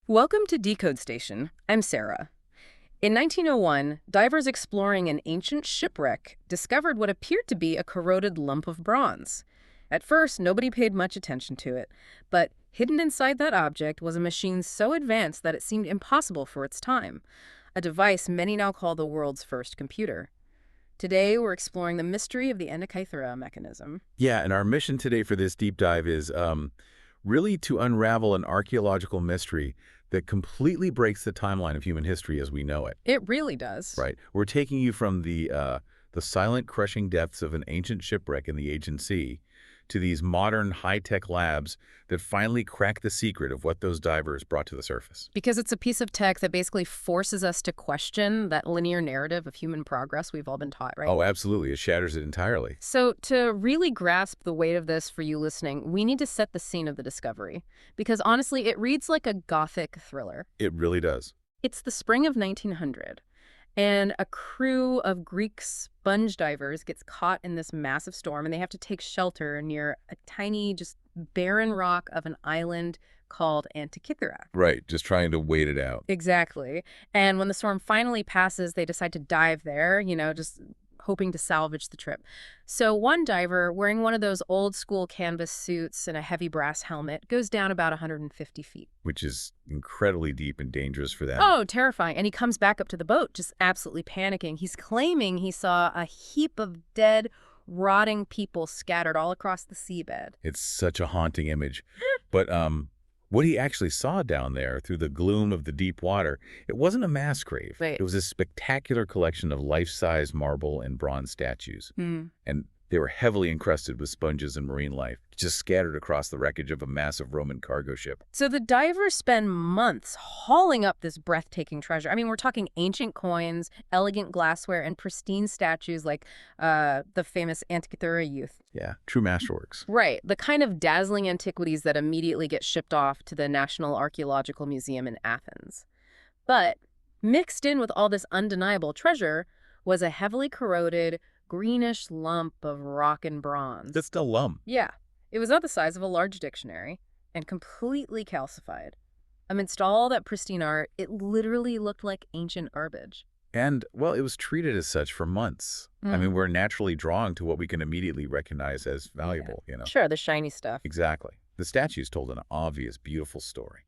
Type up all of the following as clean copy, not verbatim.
Welcome to Decode Station. I'm Sarah. In 1901, divers exploring an ancient shipwreck discovered what appeared to be a corroded lump of bronze. At first, nobody paid much attention to it, but hidden inside that object was a machine so advanced that it seemed impossible for its time, a device many now call the world's first computer. Today, we're exploring the mystery of the Antikythera Mechanism. Yeah, and our mission today for this deep dive is really to unravel an archaeological mystery that completely breaks the timeline of human history as we know it. It really does. Right. We're taking you from the silent, crushing depths of an ancient shipwreck in the Aegean Sea to these modern, high-tech labs that finally crack the secret of what those divers brought to the surface. Because it's a piece of tech that basically forces us to question that linear narrative of human progress we've all been taught, right? Oh, absolutely. It shatters it entirely. So to really grasp the weight of this for you listening, we need to set the scene of the discovery. Because honestly, it reads like a gothic thriller. It really does. It's the spring of 1900. And a crew of Greek sponge divers gets caught in this massive storm, and they have to take shelter near a tiny, just barren rock of an island called Antikythera. Right, just trying to wait it out. Exactly. And when the storm finally passes, they decide to dive there, just hoping to salvage the trip. So one diver, wearing one of those old school canvas suits and a heavy brass helmet, goes down about 150 feet. Which is incredibly deep and dangerous for them. Oh, terrifying. And he comes back up to the boat, just absolutely panicking. He's claiming he saw a heap of dead, rotting people scattered all across the seabed. It's such a haunting image. But what he actually saw down there through the gloom of the deep water, it wasn't a mass grave. Right. It was a spectacular collection of life-size marble and bronze statues. And they were heavily encrusted with sponges and marine life, just scattered across the wreckage of a massive Roman cargo ship. So the divers spend months hauling up this breathtaking treasure. I mean, we're talking ancient coins, elegant glassware, and pristine statues like the famous Antikythera youth. Yeah, true masterworks. Right, the kind of dazzling antiquities that immediately get shipped off to the National Archaeological Museum in Athens. But mixed in with all this undeniable treasure was a heavily corroded, greenish lump of rock and bronze. Just a lump. Yeah. It was not the size of a large dictionary and completely calcified. Amidst all that pristine art, it literally looked like ancient herbage. And, well, it was treated as such for months. I mean, we're naturally drawn to what we can immediately recognize as valuable, Sure, the shiny stuff. Exactly. The statues told an obvious, beautiful story.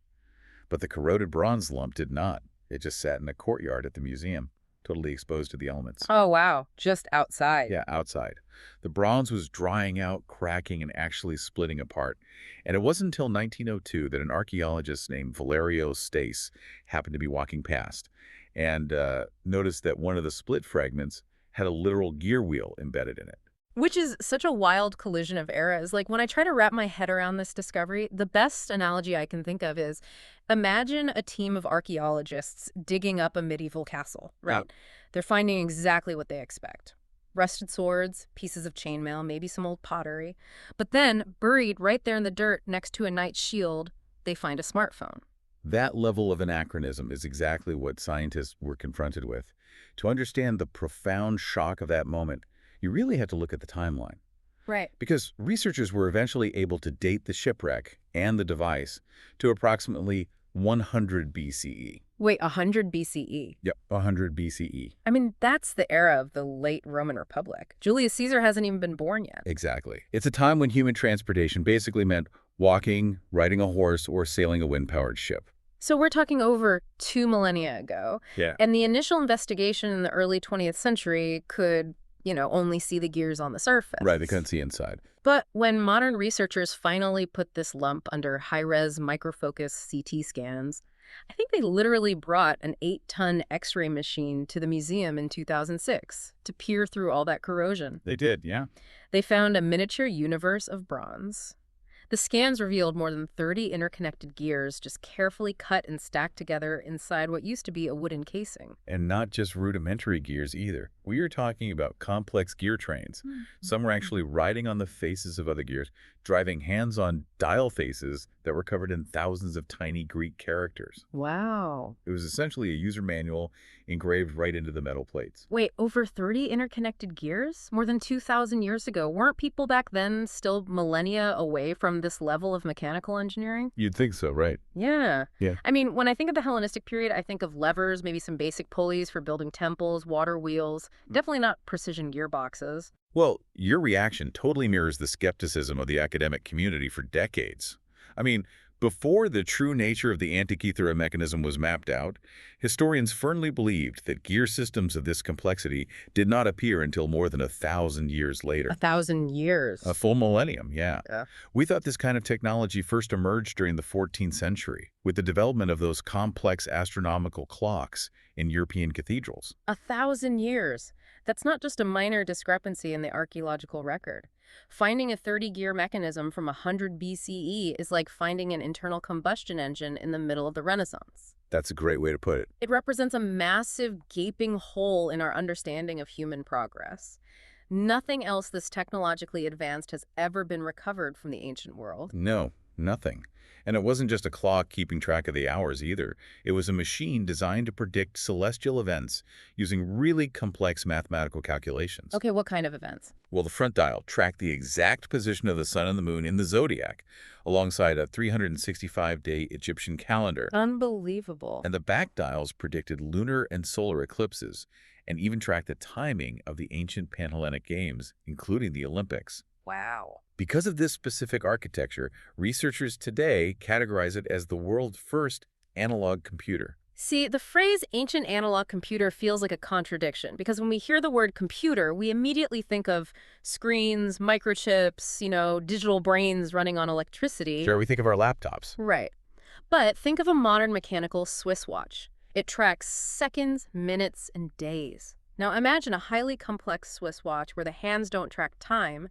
But the corroded bronze lump did not. It just sat in a courtyard at the museum, totally exposed to the elements. Oh, wow. Just outside. Yeah, outside. The bronze was drying out, cracking, and actually splitting apart. And it wasn't until 1902 that an archaeologist named Valerio Stace happened to be walking past and noticed that one of the split fragments had a literal gear wheel embedded in it. Which is such a wild collision of eras. Like, when I try to wrap my head around this discovery, the best analogy I can think of is imagine a team of archaeologists digging up a medieval castle, right? Yeah. They're finding exactly what they expect. Rusted swords, pieces of chainmail, maybe some old pottery. But then, buried right there in the dirt next to a knight's shield, they find a smartphone. That level of anachronism is exactly what scientists were confronted with. To understand the profound shock of that moment, you really had to look at the timeline. Right. Because researchers were eventually able to date the shipwreck and the device to approximately 100 BCE. Wait, 100 BCE? Yep, 100 BCE. I mean, that's the era of the late Roman Republic. Julius Caesar hasn't even been born yet. Exactly. It's a time when human transportation basically meant walking, riding a horse, or sailing a wind-powered ship. So we're talking over 2 millennia ago. Yeah. And the initial investigation in the early 20th century could, only see the gears on the surface. Right, they couldn't see inside. But when modern researchers finally put this lump under high-res microfocus CT scans, I think they literally brought an 8-ton X-ray machine to the museum in 2006 to peer through all that corrosion. They did, yeah. They found a miniature universe of bronze. The scans revealed more than 30 interconnected gears just carefully cut and stacked together inside what used to be a wooden casing. And not just rudimentary gears either. We are talking about complex gear trains. Some were actually riding on the faces of other gears, driving hands-on dial faces that were covered in thousands of tiny Greek characters. Wow. It was essentially a user manual engraved right into the metal plates. Wait, over 30 interconnected gears? More than 2,000 years ago. Weren't people back then still millennia away from this level of mechanical engineering? You'd think so, right? Yeah. Yeah. I mean, when I think of the Hellenistic period, I think of levers, maybe some basic pulleys for building temples, water wheels. Definitely not precision gearboxes. Well, your reaction totally mirrors the skepticism of the academic community for decades. I mean, before the true nature of the Antikythera mechanism was mapped out, historians firmly believed that gear systems of this complexity did not appear until more than 1,000 years later. 1,000 years. A full millennium, yeah. Yeah. We thought this kind of technology first emerged during the 14th century, with the development of those complex astronomical clocks in European cathedrals. 1,000 years. That's not just a minor discrepancy in the archaeological record. Finding a 30-gear mechanism from 100 BCE is like finding an internal combustion engine in the middle of the Renaissance. That's a great way to put it. It represents a massive gaping hole in our understanding of human progress. Nothing else this technologically advanced has ever been recovered from the ancient world. No, nothing. And it wasn't just a clock keeping track of the hours either. It was a machine designed to predict celestial events using really complex mathematical calculations. Okay, what kind of events? Well, the front dial tracked the exact position of the sun and the moon in the zodiac, alongside a 365-day Egyptian calendar. Unbelievable. And the back dials predicted lunar and solar eclipses, and even tracked the timing of the ancient Panhellenic Games, including the Olympics. Wow. Because of this specific architecture, researchers today categorize it as the world's first analog computer. See, the phrase ancient analog computer feels like a contradiction because when we hear the word computer, we immediately think of screens, microchips, digital brains running on electricity. Sure, we think of our laptops. Right. But think of a modern mechanical Swiss watch. It tracks seconds, minutes, and days. Now imagine a highly complex Swiss watch where the hands don't track time,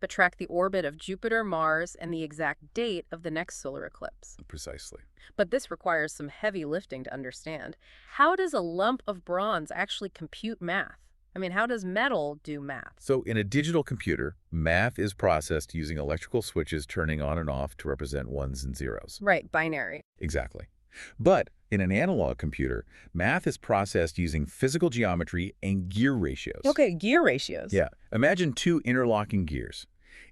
but track the orbit of Jupiter, Mars, and the exact date of the next solar eclipse. Precisely. But this requires some heavy lifting to understand. How does a lump of bronze actually compute math? I mean, how does metal do math? So in a digital computer, math is processed using electrical switches turning on and off to represent ones and zeros. Right, binary. Exactly. But in an analog computer, math is processed using physical geometry and gear ratios. Okay, gear ratios. Yeah. Imagine two interlocking gears.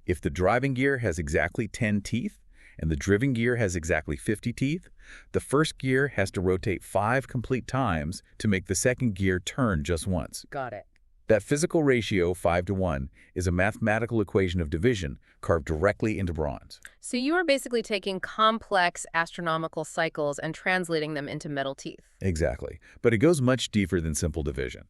If the driving gear has exactly 10 teeth and the driven gear has exactly 50 teeth, the first gear has to rotate 5 complete times to make the second gear turn just once. Got it. That physical ratio, 5:1, is a mathematical equation of division carved directly into bronze. So you are basically taking complex astronomical cycles and translating them into metal teeth. Exactly. But it goes much deeper than simple division.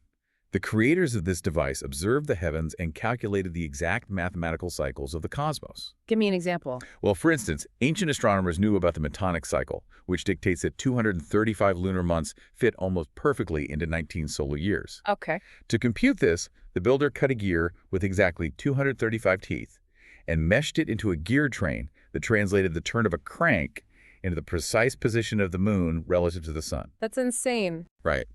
The creators of this device observed the heavens and calculated the exact mathematical cycles of the cosmos. Give me an example. Well, for instance, ancient astronomers knew about the Metonic cycle, which dictates that 235 lunar months fit almost perfectly into 19 solar years. Okay. To compute this, the builder cut a gear with exactly 235 teeth and meshed it into a gear train that translated the turn of a crank into the precise position of the moon relative to the sun. That's insane. Right.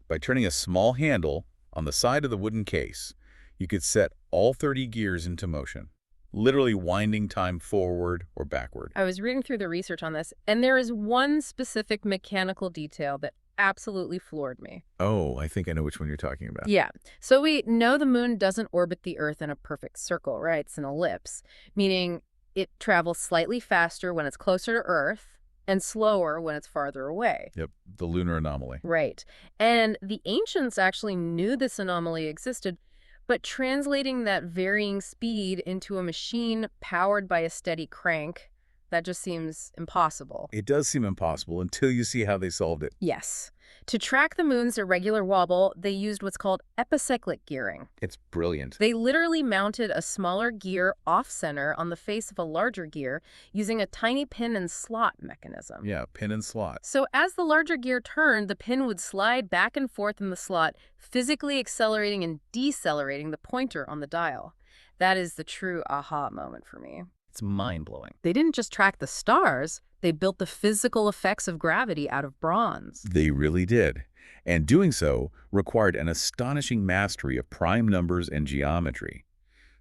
By turning a small handle on the side of the wooden case, you could set all 30 gears into motion, literally winding time forward or backward. I was reading through the research on this, and there is one specific mechanical detail that absolutely floored me. Oh, I think I know which one you're talking about. Yeah. So we know the moon doesn't orbit the Earth in a perfect circle, right? It's an ellipse, meaning it travels slightly faster when it's closer to Earth and slower when it's farther away. Yep, the lunar anomaly. Right. And the ancients actually knew this anomaly existed, but translating that varying speed into a machine powered by a steady crank, that just seems impossible. It does seem impossible until you see how they solved it. Yes. To track the moon's irregular wobble, they used what's called epicyclic gearing. It's brilliant. They literally mounted a smaller gear off-center on the face of a larger gear using a tiny pin and slot mechanism. Yeah, pin and slot. So as the larger gear turned, the pin would slide back and forth in the slot, physically accelerating and decelerating the pointer on the dial. That is the true aha moment for me. It's mind-blowing. They didn't just track the stars, they built the physical effects of gravity out of bronze. They really did. And doing so required an astonishing mastery of prime numbers and geometry.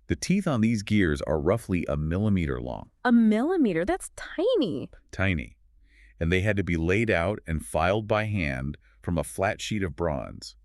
The teeth on these gears are roughly a millimeter long. A millimeter? That's tiny. Tiny. And they had to be laid out and filed by hand from a flat sheet of bronze.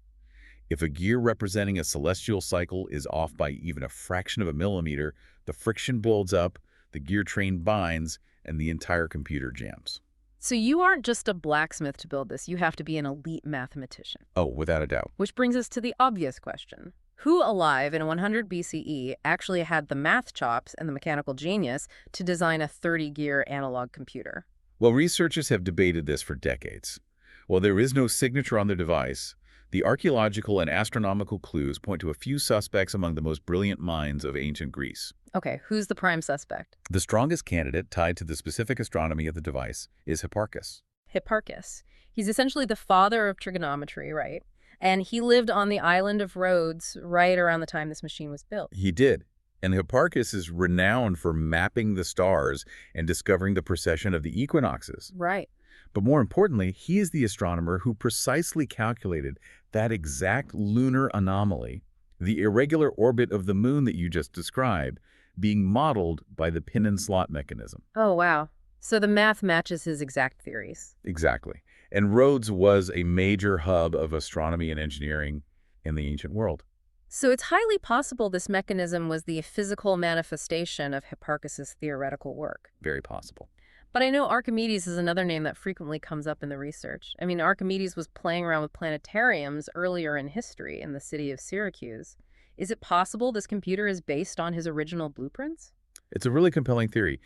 If a gear representing a celestial cycle is off by even a fraction of a millimeter, the friction builds up, the gear train binds, and the entire computer jams. So you aren't just a blacksmith to build this. You have to be an elite mathematician. Oh, without a doubt. Which brings us to the obvious question. Who alive in 100 BCE actually had the math chops and the mechanical genius to design a 30-gear analog computer? Well, researchers have debated this for decades. While there is no signature on the device, the archaeological and astronomical clues point to a few suspects among the most brilliant minds of ancient Greece. Okay, who's the prime suspect? The strongest candidate tied to the specific astronomy of the device is Hipparchus. Hipparchus. He's essentially the father of trigonometry, right? And he lived on the island of Rhodes right around the time this machine was built. He did. And Hipparchus is renowned for mapping the stars and discovering the precession of the equinoxes. Right. But more importantly, he is the astronomer who precisely calculated that exact lunar anomaly, the irregular orbit of the moon that you just described, being modeled by the pin and slot mechanism. Oh, wow. So the math matches his exact theories. Exactly. And Rhodes was a major hub of astronomy and engineering in the ancient world. So it's highly possible this mechanism was the physical manifestation of Hipparchus's theoretical work. Very possible. But I know Archimedes is another name that frequently comes up in the research. I mean, Archimedes was playing around with planetariums earlier in history in the city of Syracuse. Is it possible this computer is based on his original blueprints? It's a really compelling theory.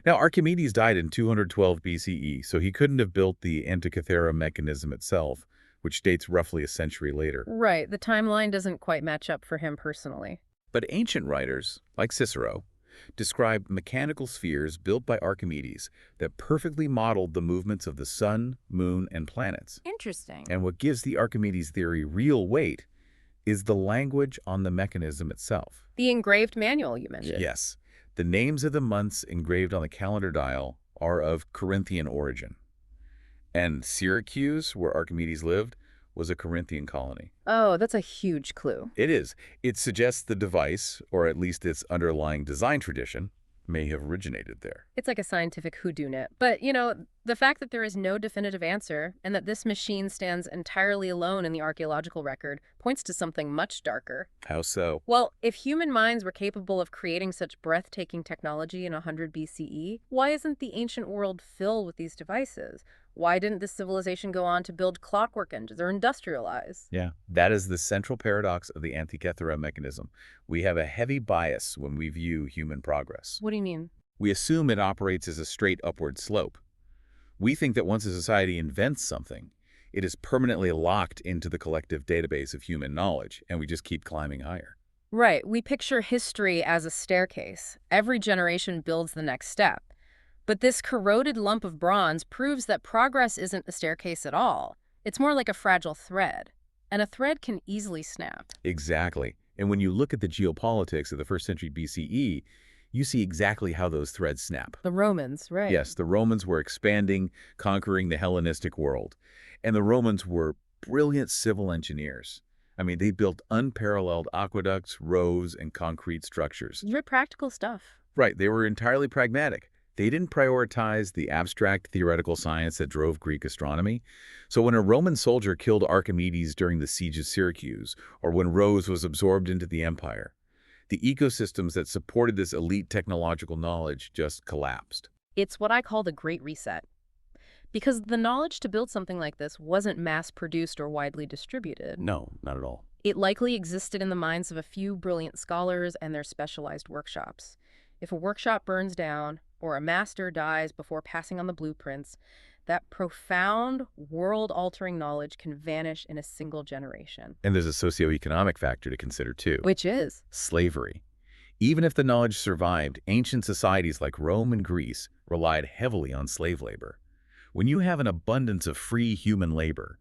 Now, Archimedes died in 212 BCE, so he couldn't have built the Antikythera Mechanism itself, which dates roughly a century later. Right, the timeline doesn't quite match up for him personally. But ancient writers, like Cicero, described mechanical spheres built by Archimedes that perfectly modeled the movements of the sun, moon, and planets. Interesting. And what gives the Archimedes theory real weight is the language on the mechanism itself. The engraved manual you mentioned. Yes. The names of the months engraved on the calendar dial are of Corinthian origin. And Syracuse, where Archimedes lived, was a Corinthian colony. Oh, that's a huge clue. It is. It suggests the device, or at least its underlying design tradition, may have originated there. It's like a scientific whodunit. But, you know, the fact that there is no definitive answer and that this machine stands entirely alone in the archaeological record points to something much darker. How so? Well, if human minds were capable of creating such breathtaking technology in 100 BCE, why isn't the ancient world filled with these devices? Why didn't this civilization go on to build clockwork engines or industrialize? Yeah, that is the central paradox of the Antikythera Mechanism. We have a heavy bias when we view human progress. What do you mean? We assume it operates as a straight upward slope. We think that once a society invents something, it is permanently locked into the collective database of human knowledge, and we just keep climbing higher. Right. We picture history as a staircase. Every generation builds the next step. But this corroded lump of bronze proves that progress isn't a staircase at all. It's more like a fragile thread. And a thread can easily snap. Exactly. And when you look at the geopolitics of the 1st century BCE, you see exactly how those threads snap. The Romans, right? Yes, the Romans were expanding, conquering the Hellenistic world. And the Romans were brilliant civil engineers. I mean, they built unparalleled aqueducts, roads, and concrete structures. Very practical stuff. Right, they were entirely pragmatic. They didn't prioritize the abstract theoretical science that drove Greek astronomy. So when a Roman soldier killed Archimedes during the siege of Syracuse, or when Rhodes was absorbed into the empire, the ecosystems that supported this elite technological knowledge just collapsed. It's what I call the Great Reset. Because the knowledge to build something like this wasn't mass-produced or widely distributed. No, not at all. It likely existed in the minds of a few brilliant scholars and their specialized workshops. If a workshop burns down, or a master dies before passing on the blueprints, that profound, world-altering knowledge can vanish in a single generation. And there's a socioeconomic factor to consider, too. Which is? Slavery. Even if the knowledge survived, ancient societies like Rome and Greece relied heavily on slave labor. When you have an abundance of free human labor,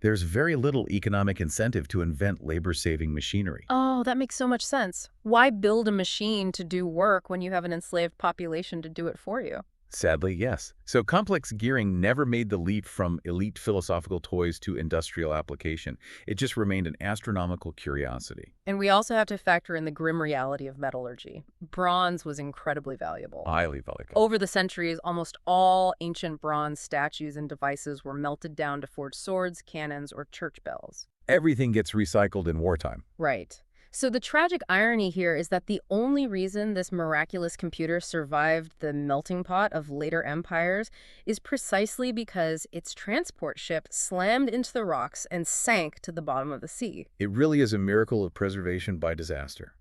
there's very little economic incentive to invent labor-saving machinery. Oh, that makes so much sense. Why build a machine to do work when you have an enslaved population to do it for you? Sadly, yes. So complex gearing never made the leap from elite philosophical toys to industrial application. It just remained an astronomical curiosity. And we also have to factor in the grim reality of metallurgy. Bronze was incredibly valuable. Highly valuable. Over the centuries, almost all ancient bronze statues and devices were melted down to forge swords, cannons, or church bells. Everything gets recycled in wartime. Right. So the tragic irony here is that the only reason this miraculous computer survived the melting pot of later empires is precisely because its transport ship slammed into the rocks and sank to the bottom of the sea. It really is a miracle of preservation by disaster.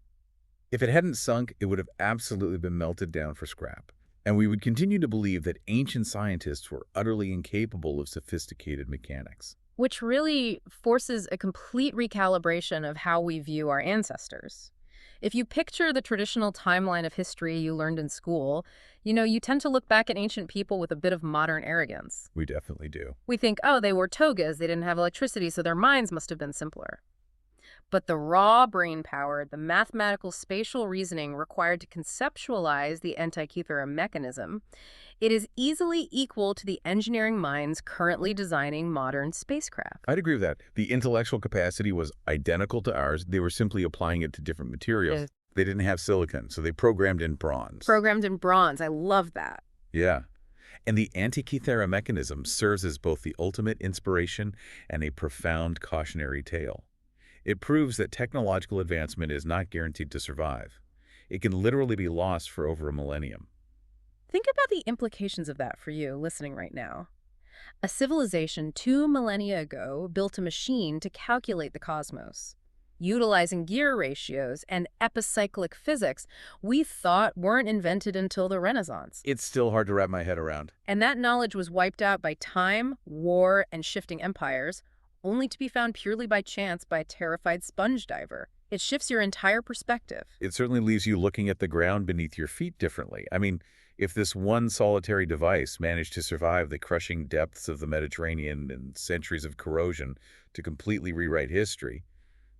If it hadn't sunk, it would have absolutely been melted down for scrap. And we would continue to believe that ancient scientists were utterly incapable of sophisticated mechanics. Which really forces a complete recalibration of how we view our ancestors. If you picture the traditional timeline of history you learned in school, you tend to look back at ancient people with a bit of modern arrogance. We definitely do. We think, oh, they wore togas, they didn't have electricity, so their minds must have been simpler. But the raw brain power, the mathematical spatial reasoning required to conceptualize the Antikythera mechanism, it is easily equal to the engineering minds currently designing modern spacecraft. I'd agree with that. The intellectual capacity was identical to ours. They were simply applying it to different materials. Yes. They didn't have silicon, so they programmed in bronze. Programmed in bronze. I love that. Yeah. And the Antikythera mechanism serves as both the ultimate inspiration and a profound cautionary tale. It proves that technological advancement is not guaranteed to survive. It can literally be lost for over a millennium. Think about the implications of that for you listening right now. A civilization 2 millennia ago built a machine to calculate the cosmos. Utilizing gear ratios and epicyclic physics we thought weren't invented until the Renaissance. It's still hard to wrap my head around. And that knowledge was wiped out by time, war, and shifting empires, only to be found purely by chance by a terrified sponge diver. It shifts your entire perspective. It certainly leaves you looking at the ground beneath your feet differently. I mean, if this one solitary device managed to survive the crushing depths of the Mediterranean and centuries of corrosion to completely rewrite history,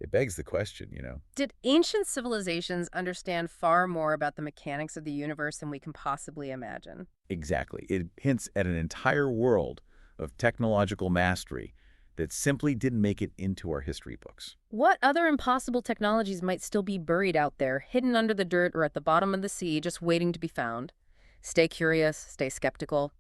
it begs the question. Did ancient civilizations understand far more about the mechanics of the universe than we can possibly imagine? Exactly. It hints at an entire world of technological mastery that simply didn't make it into our history books. What other impossible technologies might still be buried out there, hidden under the dirt or at the bottom of the sea, just waiting to be found? Stay curious, stay skeptical,